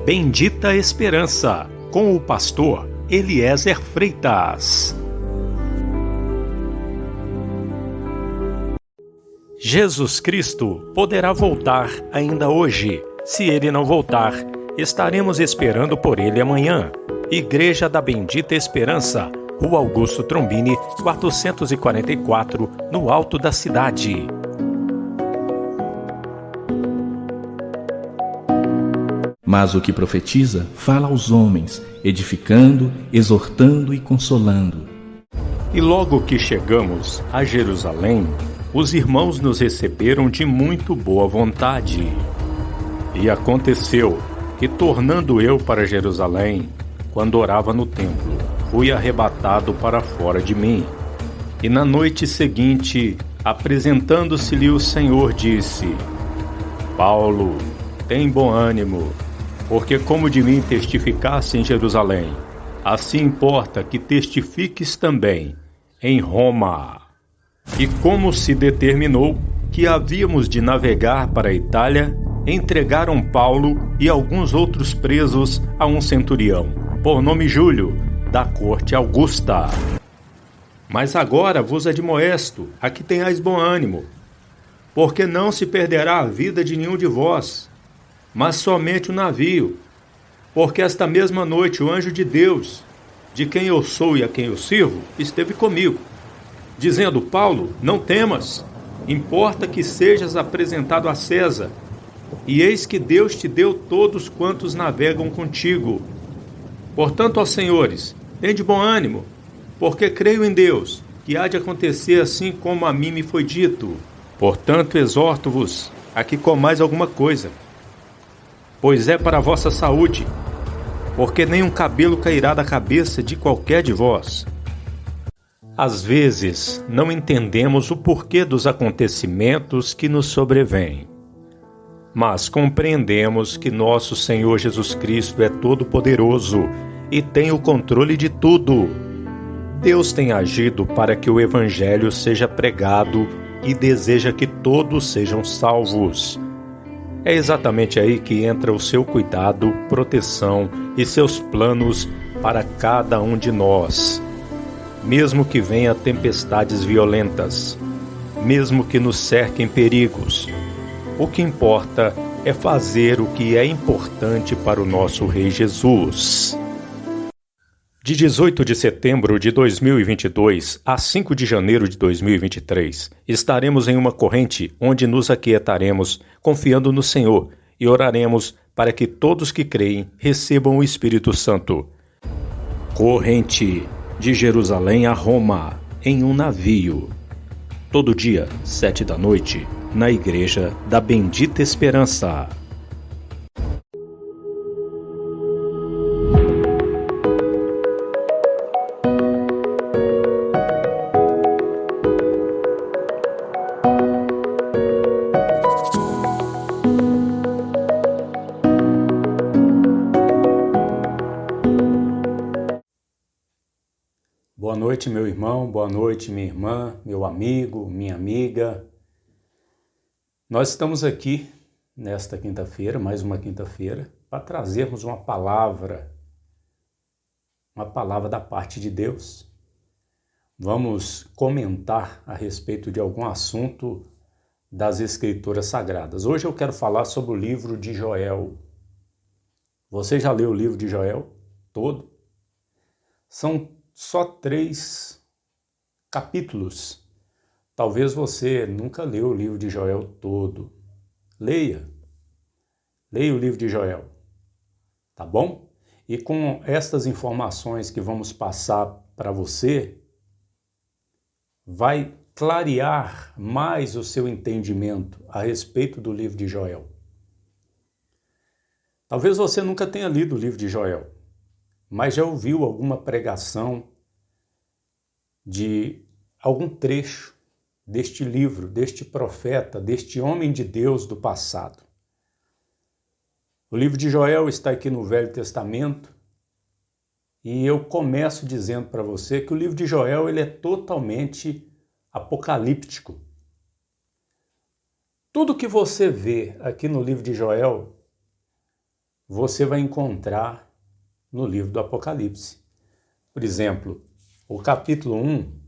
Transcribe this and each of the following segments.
Bendita Esperança, com o pastor Eliezer Freitas. Jesus Cristo poderá voltar ainda hoje. Se ele não voltar, estaremos esperando por ele amanhã. Igreja da Bendita Esperança, Rua Augusto Trombini, 444, no alto da cidade. Mas o que profetiza, fala aos homens, edificando, exortando e consolando. E logo que chegamos a Jerusalém, os irmãos nos receberam de muito boa vontade. E aconteceu que, tornando eu para Jerusalém, quando orava no templo, fui arrebatado para fora de mim. E na noite seguinte, apresentando-se-lhe o Senhor, disse: Paulo, tem bom ânimo, porque como de mim testificaste em Jerusalém, assim importa que testifiques também em Roma. E como se determinou que havíamos de navegar para a Itália, entregaram Paulo e alguns outros presos a um centurião, por nome Júlio, da corte Augusta. Mas agora vos admoesto, a que tenhais bom ânimo, porque não se perderá a vida de nenhum de vós, mas somente o navio, porque esta mesma noite o anjo de Deus, de quem eu sou e a quem eu sirvo, esteve comigo, dizendo: Paulo, não temas, importa que sejas apresentado a César, e eis que Deus te deu todos quantos navegam contigo. Portanto, ó senhores, tende bom ânimo, porque creio em Deus, que há de acontecer assim como a mim me foi dito. Portanto, exorto-vos a que comais alguma coisa, pois é para a vossa saúde, porque nem um cabelo cairá da cabeça de qualquer de vós. Às vezes, não entendemos o porquê dos acontecimentos que nos sobrevêm, mas compreendemos que nosso Senhor Jesus Cristo é todo-poderoso e tem o controle de tudo. Deus tem agido para que o Evangelho seja pregado e deseja que todos sejam salvos. É exatamente aí que entra o seu cuidado, proteção e seus planos para cada um de nós. Mesmo que venha tempestades violentas, mesmo que nos cerquem perigos, o que importa é fazer o que é importante para o nosso Rei Jesus. De 18 de setembro de 2022 a 5 de janeiro de 2023, estaremos em uma corrente onde nos aquietaremos, confiando no Senhor, e oraremos para que todos que creem recebam o Espírito Santo. Corrente de Jerusalém a Roma, em um navio. Todo dia, 7 da noite, na Igreja da Bendita Esperança. Boa noite, meu irmão, boa noite, minha irmã, meu amigo, minha amiga. Nós estamos aqui nesta quinta-feira, mais uma quinta-feira, para trazermos uma palavra da parte de Deus. Vamos comentar a respeito de algum assunto das Escrituras Sagradas. Hoje eu quero falar sobre o livro de Joel. Você já leu o livro de Joel todo? São só 3 capítulos. Talvez você nunca leu o livro de Joel todo. Leia o livro de Joel, tá bom? E com estas informações que vamos passar para você, vai clarear mais o seu entendimento a respeito do livro de Joel. Talvez você nunca tenha lido o livro de Joel, mas já ouviu alguma pregação de algum trecho deste livro, deste profeta, deste homem de Deus do passado. O livro de Joel está aqui no Velho Testamento e eu começo dizendo para você que o livro de Joel ele é totalmente apocalíptico. Tudo que você vê aqui no livro de Joel você vai encontrar no livro do Apocalipse. Por exemplo, o capítulo 1,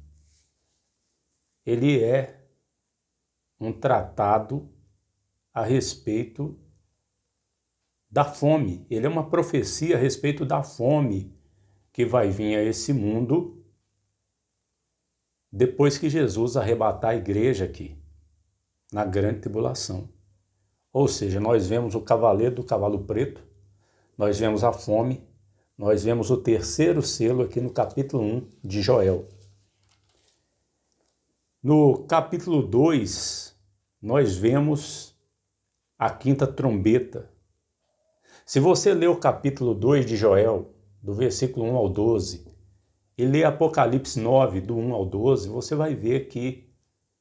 ele é um tratado a respeito da fome. Ele é uma profecia a respeito da fome que vai vir a esse mundo depois que Jesus arrebatar a igreja aqui, na grande tribulação. Ou seja, nós vemos o cavaleiro do cavalo preto, nós vemos a fome, nós vemos o terceiro selo aqui no capítulo 1 de Joel. No capítulo 2, nós vemos a quinta trombeta. Se você ler o capítulo 2 de Joel, do versículo 1 ao 12, e ler Apocalipse 9, do 1 ao 12, você vai ver que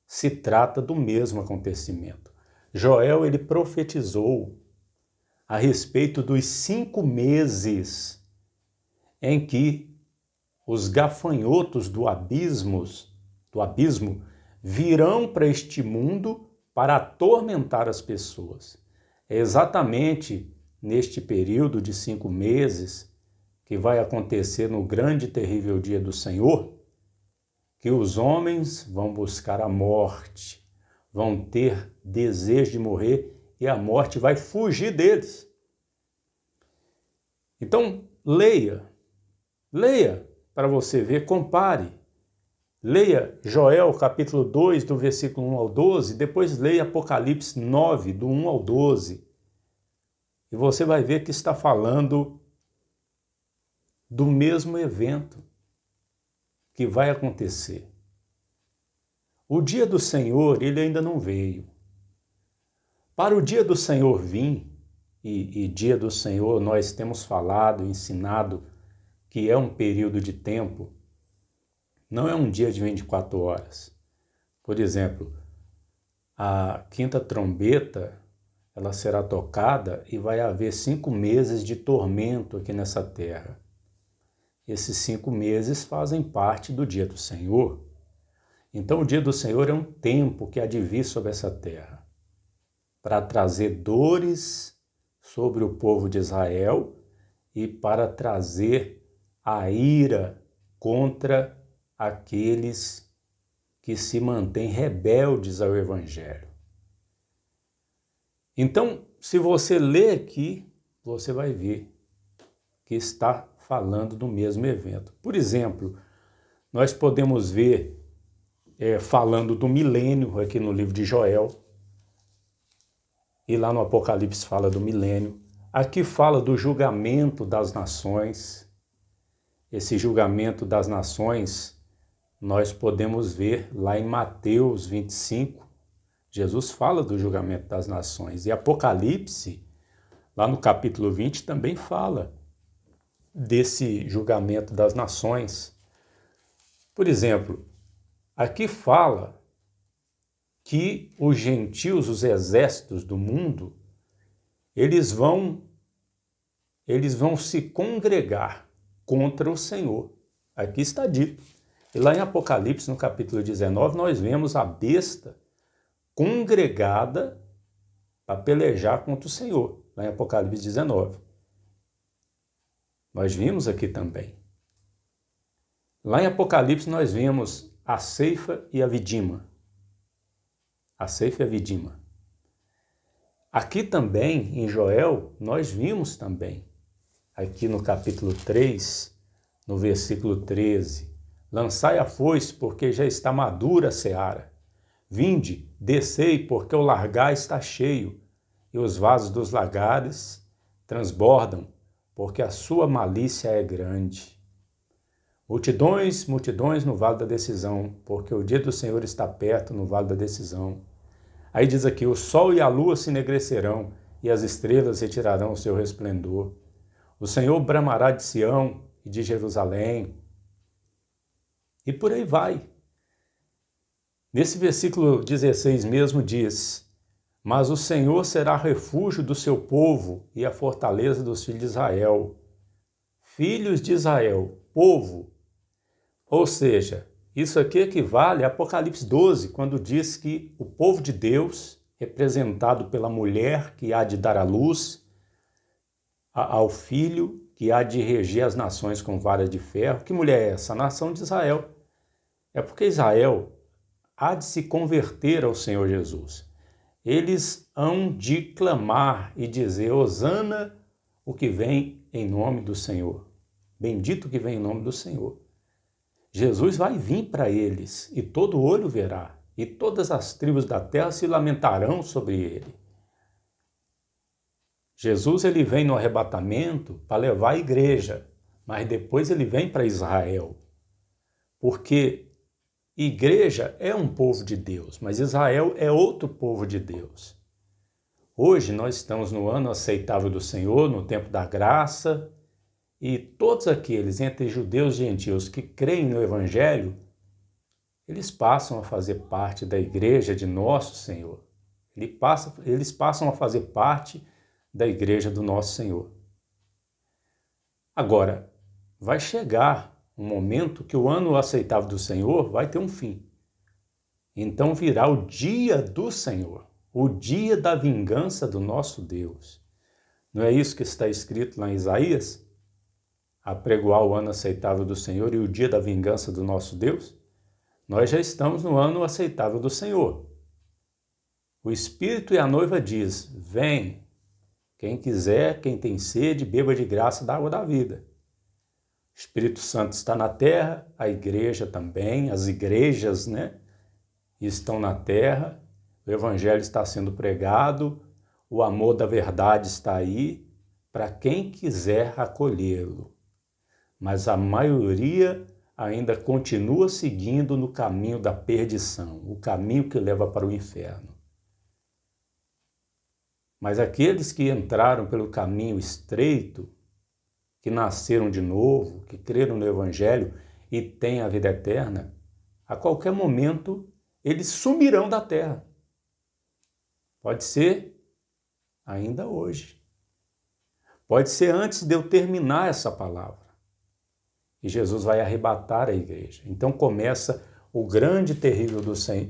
se trata do mesmo acontecimento. Joel, ele profetizou a respeito dos 5 meses em que os gafanhotos do abismo virão para este mundo para atormentar as pessoas. É exatamente neste período de 5 meses que vai acontecer no grande e terrível dia do Senhor, que os homens vão buscar a morte, vão ter desejo de morrer e a morte vai fugir deles. Então, leia para você ver, compare. Leia Joel capítulo 2, do versículo 1 ao 12, depois leia Apocalipse 9, do 1 ao 12. E você vai ver que está falando do mesmo evento que vai acontecer. O dia do Senhor, ele ainda não veio. Para o dia do Senhor vir, e dia do Senhor nós temos falado, ensinado, que é um período de tempo, não é um dia de 24 horas. Por exemplo, a quinta trombeta, ela será tocada e vai haver 5 meses de tormento aqui nessa terra. Esses 5 meses fazem parte do dia do Senhor. Então o dia do Senhor é um tempo que há de vir sobre essa terra, para trazer dores sobre o povo de Israel e para trazer a ira contra aqueles que se mantêm rebeldes ao Evangelho. Então, se você ler aqui, você vai ver que está falando do mesmo evento. Por exemplo, nós podemos ver falando do milênio aqui no livro de Joel, e lá no Apocalipse fala do milênio. Aqui fala do julgamento das nações. Esse julgamento das nações nós podemos ver lá em Mateus 25. Jesus fala do julgamento das nações. E Apocalipse, lá no capítulo 20, também fala desse julgamento das nações. Por exemplo, aqui fala que os gentios, os exércitos do mundo, eles vão se congregar contra o Senhor. Aqui está dito. E lá em Apocalipse, no capítulo 19, nós vemos a besta congregada para pelejar contra o Senhor, lá em Apocalipse 19. Nós vimos aqui também. Lá em Apocalipse nós vemos a ceifa e a vidima. A ceifa e a vidima. Aqui também, em Joel, nós vimos também, aqui no capítulo 3, no versículo 13, lançai a foice, porque já está madura a seara. Vinde, descei, porque o largar está cheio, e os vasos dos lagares transbordam, porque a sua malícia é grande. Multidões, multidões no vale da decisão, porque o dia do Senhor está perto no vale da decisão. Aí diz aqui, o sol e a lua se enegrecerão, e as estrelas retirarão o seu resplendor. O Senhor bramará de Sião e de Jerusalém. E por aí vai. Nesse versículo 16 mesmo diz, mas o Senhor será refúgio do seu povo e a fortaleza dos filhos de Israel. Filhos de Israel, povo. Ou seja, isso aqui equivale a Apocalipse 12, quando diz que o povo de Deus, representado pela mulher que há de dar à luz, ao filho que há de reger as nações com vara de ferro. Que mulher é essa? A nação de Israel. É porque Israel há de se converter ao Senhor Jesus. Eles hão de clamar e dizer: Hosana, o que vem em nome do Senhor. Bendito o que vem em nome do Senhor. Jesus vai vir para eles, e todo olho verá, e todas as tribos da terra se lamentarão sobre ele. Jesus ele vem no arrebatamento para levar a igreja, mas depois ele vem para Israel, porque igreja é um povo de Deus, mas Israel é outro povo de Deus. Hoje nós estamos no ano aceitável do Senhor, no tempo da graça, e todos aqueles entre judeus e gentios que creem no Evangelho, eles passam a fazer parte da igreja de nosso Senhor. Eles passam a fazer parte da igreja do nosso Senhor. Agora, vai chegar um momento que o ano aceitável do Senhor vai ter um fim. Então virá o dia do Senhor, o dia da vingança do nosso Deus. Não é isso que está escrito lá em Isaías? Apregoar o ano aceitável do Senhor e o dia da vingança do nosso Deus? Nós já estamos no ano aceitável do Senhor. O Espírito e a noiva diz: vem, quem quiser, quem tem sede, beba de graça da água da vida. O Espírito Santo está na terra, a igreja também, as igrejas, estão na terra, o Evangelho está sendo pregado, o amor da verdade está aí para quem quiser acolhê-lo. Mas a maioria ainda continua seguindo no caminho da perdição, o caminho que leva para o inferno. Mas aqueles que entraram pelo caminho estreito, que nasceram de novo, que creram no Evangelho e têm a vida eterna, a qualquer momento eles sumirão da terra. Pode ser ainda hoje. Pode ser antes de eu terminar essa palavra. E Jesus vai arrebatar a igreja. Então começa o grande e terrível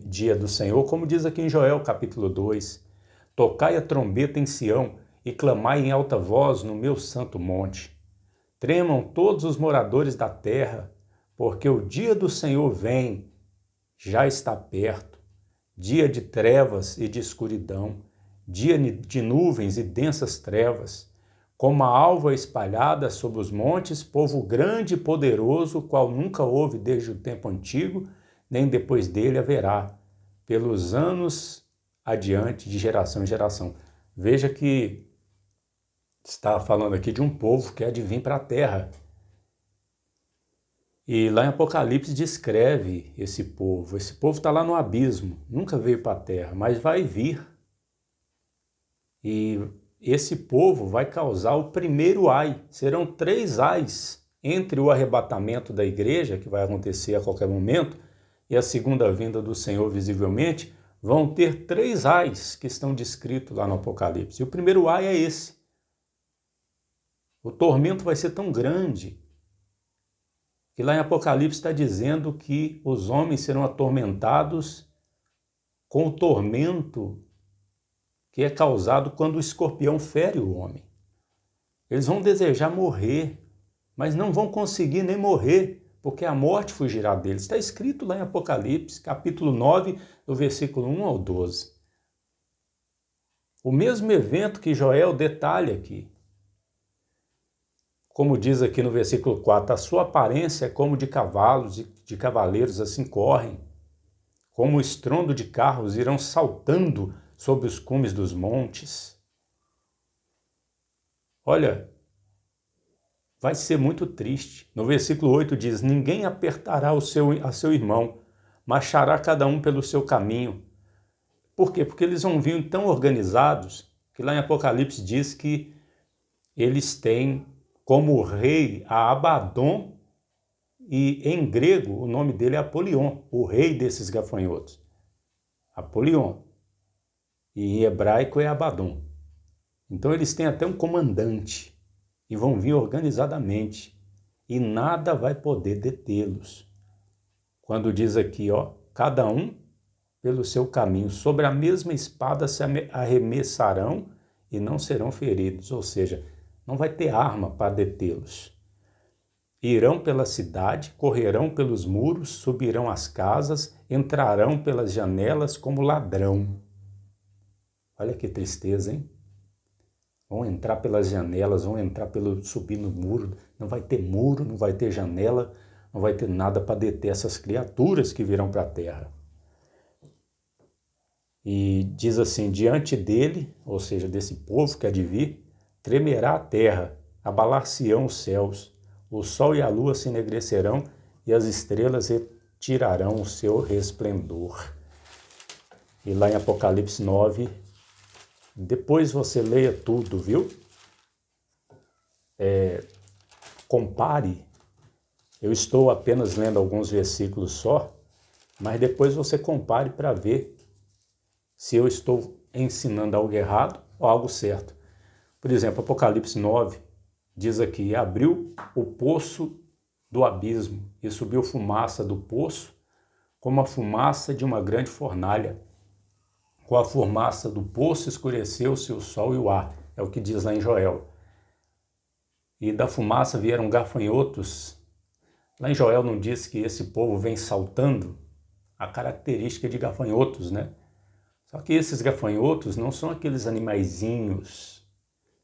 dia do Senhor, como diz aqui em Joel capítulo 2. Tocai a trombeta em Sião e clamai em alta voz no meu santo monte. Tremam todos os moradores da terra, porque o dia do Senhor vem, já está perto. Dia de trevas e de escuridão, dia de nuvens e densas trevas. Como a alva espalhada sobre os montes, povo grande e poderoso, qual nunca houve desde o tempo antigo, nem depois dele haverá, pelos anos adiante, de geração em geração. Veja que está falando aqui de um povo que há de vir para a terra. E lá em Apocalipse descreve esse povo. Esse povo está lá no abismo, nunca veio para a terra, mas vai vir. E esse povo vai causar o primeiro ai. Serão 3 ais entre o arrebatamento da igreja, que vai acontecer a qualquer momento, e a segunda vinda do Senhor visivelmente. Vão ter 3 ais que estão descritos lá no Apocalipse. E o primeiro ai é esse. O tormento vai ser tão grande que lá em Apocalipse está dizendo que os homens serão atormentados com o tormento que é causado quando o escorpião fere o homem. Eles vão desejar morrer, mas não vão conseguir nem morrer, porque a morte fugirá deles. Está escrito lá em Apocalipse, capítulo 9, do versículo 1 ao 12. O mesmo evento que Joel detalha aqui. Como diz aqui no versículo 4, a sua aparência é como de cavalos e de cavaleiros, assim correm. Como o estrondo de carros irão saltando sobre os cumes dos montes. Olha, vai ser muito triste. No versículo 8 diz: ninguém apertará a seu irmão, marchará cada um pelo seu caminho. Por quê? Porque eles vão vir tão organizados que lá em Apocalipse diz que eles têm como rei a Abaddon, e em grego o nome dele é Apolion, o rei desses gafanhotos. Apolion. E em hebraico é Abaddon. Então eles têm até um comandante e vão vir organizadamente e nada vai poder detê-los. Quando diz aqui, cada um pelo seu caminho, sobre a mesma espada se arremessarão e não serão feridos. Ou seja, não vai ter arma para detê-los. Irão pela cidade, correrão pelos muros, subirão às casas, entrarão pelas janelas como ladrão. Olha que tristeza, hein? Vão entrar pelas janelas, vão entrar subir no muro. Não vai ter muro, não vai ter janela, não vai ter nada para deter essas criaturas que virão para a terra. E diz assim, diante dele, ou seja, desse povo que há de vir, tremerá a terra, abalar-se-ão os céus, o sol e a lua se enegrecerão e as estrelas retirarão o seu resplendor. E lá em Apocalipse 9, depois você leia tudo, viu? Compare. Eu estou apenas lendo alguns versículos só, mas depois você compare para ver se eu estou ensinando algo errado ou algo certo. Por exemplo, Apocalipse 9 diz aqui, abriu o poço do abismo e subiu fumaça do poço como a fumaça de uma grande fornalha. Com a fumaça do poço escureceu-se o sol e o ar, é o que diz lá em Joel. E da fumaça vieram gafanhotos. Lá em Joel não diz que esse povo vem saltando? A característica de gafanhotos, né? Só que esses gafanhotos não são aqueles animaizinhos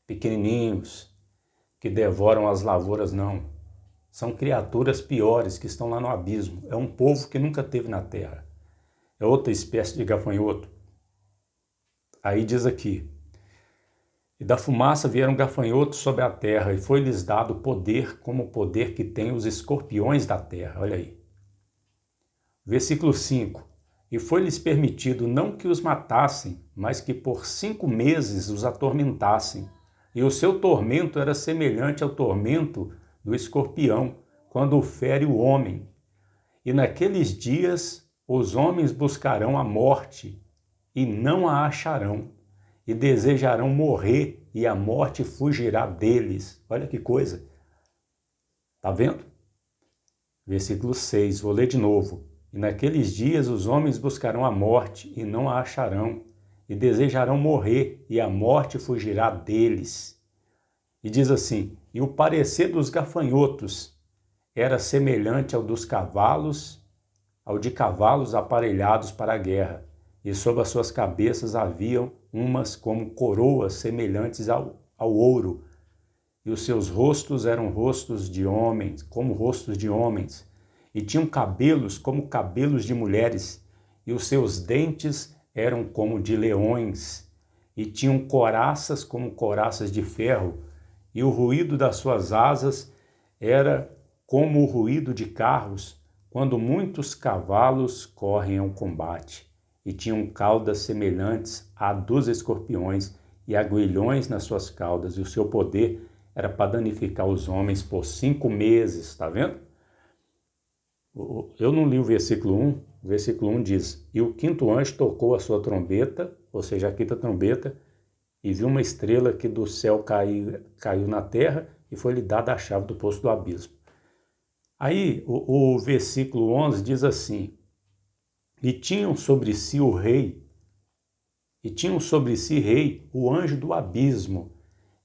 pequenininhos que devoram as lavouras, não. São criaturas piores que estão lá no abismo. É um povo que nunca teve na terra. É outra espécie de gafanhoto. Aí diz aqui, e da fumaça vieram gafanhotos sobre a terra, e foi-lhes dado poder como o poder que tem os escorpiões da terra. Olha aí. Versículo 5. E foi-lhes permitido não que os matassem, mas que por 5 meses os atormentassem. E o seu tormento era semelhante ao tormento do escorpião, quando o fere o homem. E naqueles dias os homens buscarão a morte, e não a acharão, e desejarão morrer, e a morte fugirá deles. Olha que coisa. Tá vendo? Versículo 6, vou ler de novo. E naqueles dias os homens buscarão a morte, e não a acharão, e desejarão morrer, e a morte fugirá deles. E diz assim, e o parecer dos gafanhotos era semelhante ao dos cavalos, ao de cavalos aparelhados para a guerra, e sobre as suas cabeças haviam umas como coroas semelhantes ao ouro, e os seus rostos eram rostos de homens, como rostos de homens, e tinham cabelos como cabelos de mulheres, e os seus dentes eram como de leões, e tinham coraças como coraças de ferro, e o ruído das suas asas era como o ruído de carros, quando muitos cavalos correm ao combate. E tinham caudas semelhantes à dos escorpiões, e aguilhões nas suas caudas, e o seu poder era para danificar os homens por 5 meses, está vendo? Eu não li o versículo 1, o versículo 1 diz, e o 5º anjo tocou a sua trombeta, ou seja, a 5ª trombeta, e viu uma estrela que do céu caiu na terra, e foi-lhe dada a chave do poço do abismo. Aí o versículo 11 diz assim, e tinham sobre si o anjo do abismo.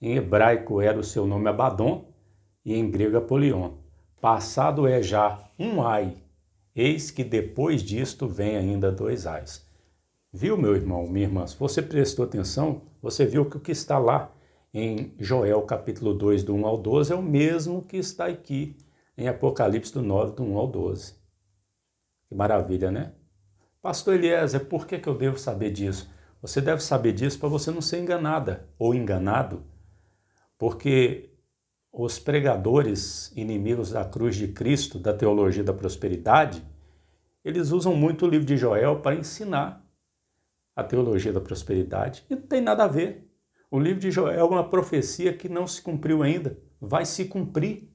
Em hebraico era o seu nome Abaddon e em grego Apolion. Passado é já um ai, eis que depois disto vem ainda 2 ais. Viu, meu irmão, minha irmã? Se você prestou atenção, você viu que o que está lá em Joel capítulo 2, do 1 ao 12, é o mesmo que está aqui em Apocalipse do 9, do 1 ao 12. Que maravilha, né? Pastor Eliezer, por que eu devo saber disso? Você deve saber disso para você não ser enganada ou enganado, porque os pregadores inimigos da cruz de Cristo, da teologia da prosperidade, eles usam muito o livro de Joel para ensinar a teologia da prosperidade, e não tem nada a ver. O livro de Joel é uma profecia que não se cumpriu ainda, vai se cumprir.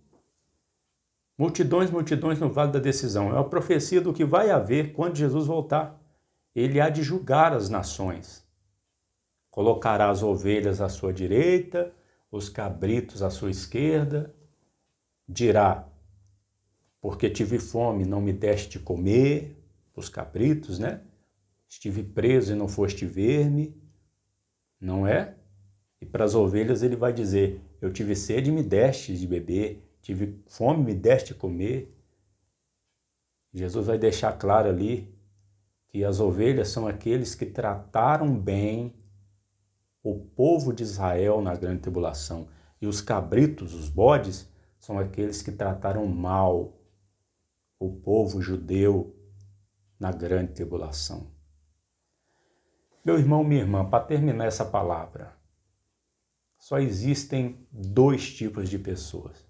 Multidões, multidões no vale da decisão. É uma profecia do que vai haver quando Jesus voltar. Ele há de julgar as nações. Colocará as ovelhas à sua direita, os cabritos à sua esquerda. Dirá, porque tive fome, não me deste de comer, os cabritos, né? Estive preso e não foste ver-me, não é? E para as ovelhas ele vai dizer, Eu tive sede, me deste de beber. Tive fome, me deste de comer. Jesus vai deixar claro ali que as ovelhas são aqueles que trataram bem o povo de Israel na grande tribulação. E os cabritos, os bodes, são aqueles que trataram mal o povo judeu na grande tribulação. Meu irmão, minha irmã, para terminar essa palavra, só existem dois tipos de pessoas.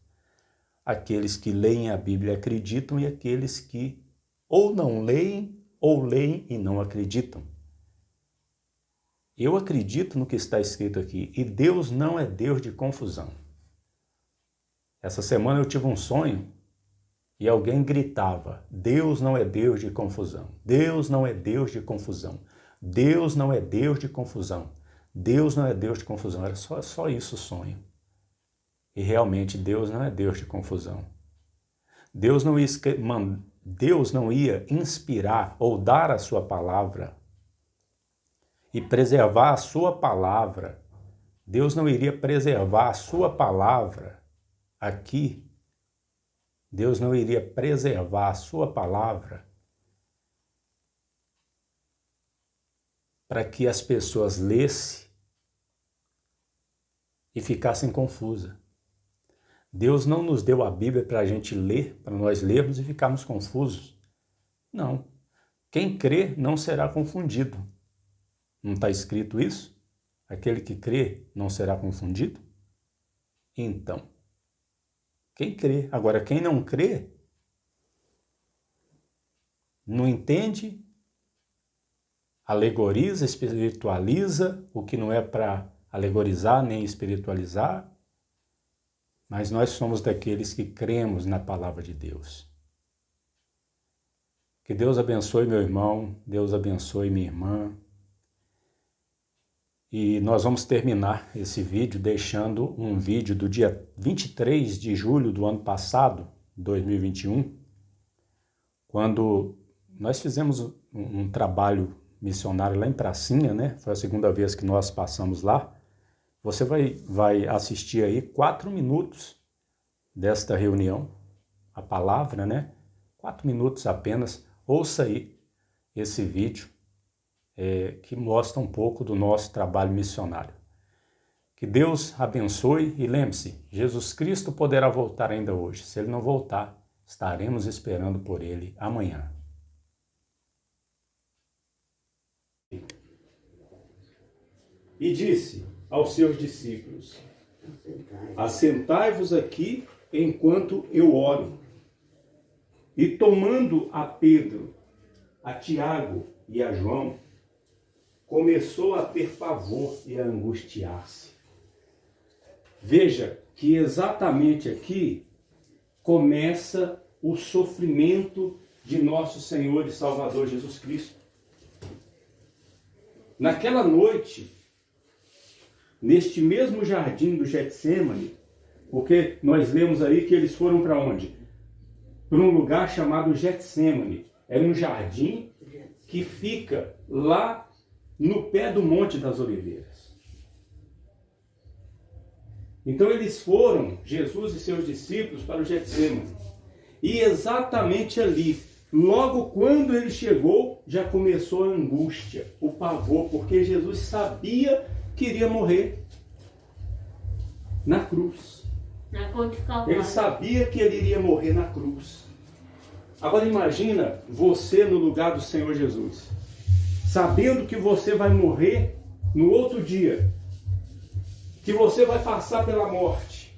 Aqueles que leem a Bíblia e acreditam e aqueles que ou não leem ou leem e não acreditam. Eu acredito no que está escrito aqui e Deus não é Deus de confusão. Essa semana eu tive um sonho e alguém gritava: Deus não é Deus de confusão. Deus não é Deus de confusão. Deus não é Deus de confusão. Deus não é Deus de confusão. Era só isso o sonho. E realmente Deus não é Deus de confusão. Deus não ia inspirar ou dar a sua palavra e preservar a sua palavra. Deus não iria preservar a sua palavra aqui. Deus não iria preservar a sua palavra para que as pessoas lessem e ficassem confusas. Deus não nos deu a Bíblia para a gente ler, para nós lermos e ficarmos confusos. Não. Quem crê não será confundido. Não está escrito isso? Aquele que crê não será confundido? Então, quem crê. Agora, quem não crê, não entende, alegoriza, espiritualiza o que não é para alegorizar nem espiritualizar, mas nós somos daqueles que cremos na palavra de Deus. Que Deus abençoe meu irmão, Deus abençoe minha irmã. E nós vamos terminar esse vídeo deixando um vídeo do dia 23 de julho do ano passado, 2021, quando nós fizemos um trabalho missionário lá em Pracinha, né? Foi a segunda vez que nós passamos lá. Você vai assistir aí 4 minutos desta reunião, a palavra, né? 4 minutos apenas. Ouça aí esse vídeo que mostra um pouco do nosso trabalho missionário. Que Deus abençoe e lembre-se, Jesus Cristo poderá voltar ainda hoje. Se Ele não voltar, estaremos esperando por Ele amanhã. E disse aos seus discípulos: assentai-vos aqui enquanto eu oro. E tomando a Pedro, a Tiago e a João, começou a ter pavor e a angustiar-se. Veja que exatamente aqui começa o sofrimento de nosso Senhor e Salvador Jesus Cristo. Naquela noite, neste mesmo jardim do Getsêmani, porque nós lemos aí que eles foram para onde? Para um lugar chamado Getsêmani. Era um jardim que fica lá no pé do Monte das Oliveiras. Então eles foram, Jesus e seus discípulos, para o Getsêmani. E exatamente ali, logo quando ele chegou, já começou a angústia, o pavor, porque Jesus sabia que iria morrer na cruz. Na cruz de Calvário. Ele sabia que ele iria morrer na cruz. Agora imagina você no lugar do Senhor Jesus, sabendo que você vai morrer no outro dia, que você vai passar pela morte.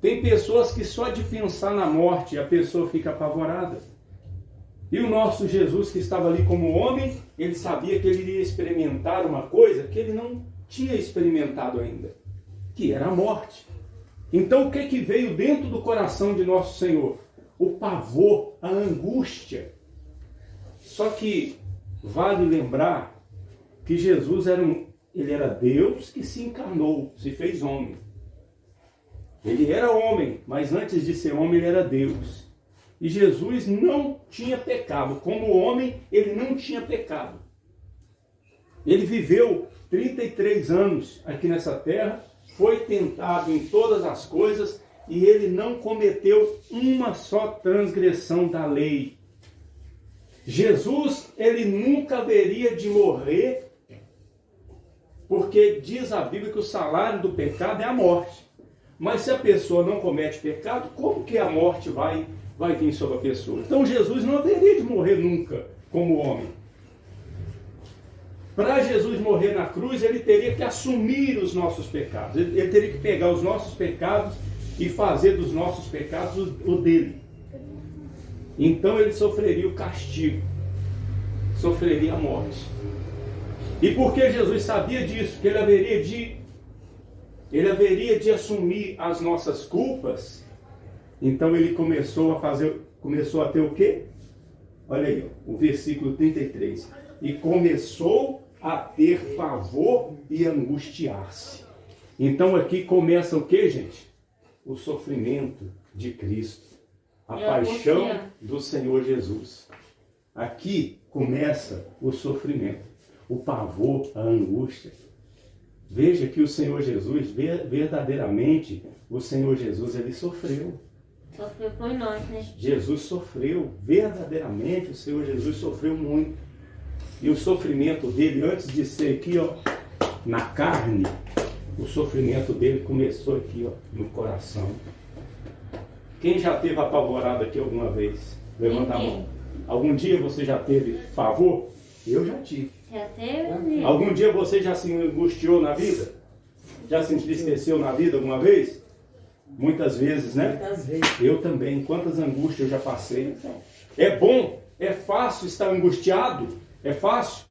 Tem pessoas que só de pensar na morte a pessoa fica apavorada. E o nosso Jesus, que estava ali como homem, ele sabia que ele iria experimentar uma coisa que ele não tinha experimentado ainda, que era a morte. Então o que veio dentro do coração de nosso Senhor? O pavor, a angústia. Só que vale lembrar que Jesus ele era Deus que se encarnou, se fez homem. Ele era homem, mas antes de ser homem ele era Deus. E Jesus não tinha pecado. Como homem, ele não tinha pecado. Ele viveu 33 anos aqui nessa terra foi tentado em todas as coisas e ele não cometeu uma só transgressão da lei. Jesus, ele nunca haveria de morrer, porque diz a Bíblia que o salário do pecado é a morte. Mas se a pessoa não comete pecado, como que a morte vai vir sobre a pessoa? Então Jesus não haveria de morrer nunca como homem. Para Jesus morrer na cruz, ele teria que assumir os nossos pecados. Ele teria que pegar os nossos pecados e fazer dos nossos pecados o dele. Então ele sofreria o castigo, sofreria a morte. E porque Jesus sabia disso, que ele haveria de assumir as nossas culpas, então ele começou a ter o quê? Olha aí, ó, o versículo 33. E começou a ter pavor e angustiar-se. Então aqui começa o quê, gente? O sofrimento de Cristo. A paixão do Senhor Jesus. Aqui começa o sofrimento, o pavor, a angústia. Veja que o Senhor Jesus, verdadeiramente, o Senhor Jesus, ele sofreu. Sofreu por nós, né? Jesus sofreu, verdadeiramente, o Senhor Jesus sofreu muito. E o sofrimento dele, antes de ser aqui, ó, na carne, o sofrimento dele começou aqui, ó, no coração. Quem já teve apavorado aqui alguma vez? Levanta a mão. Algum dia você já teve pavor? Eu já tive. Já teve? Algum dia você já se angustiou na vida? Já se entristeceu na vida alguma vez? Muitas vezes, né? Muitas vezes. Eu também. Quantas angústias eu já passei. É bom, é fácil estar angustiado? É fácil?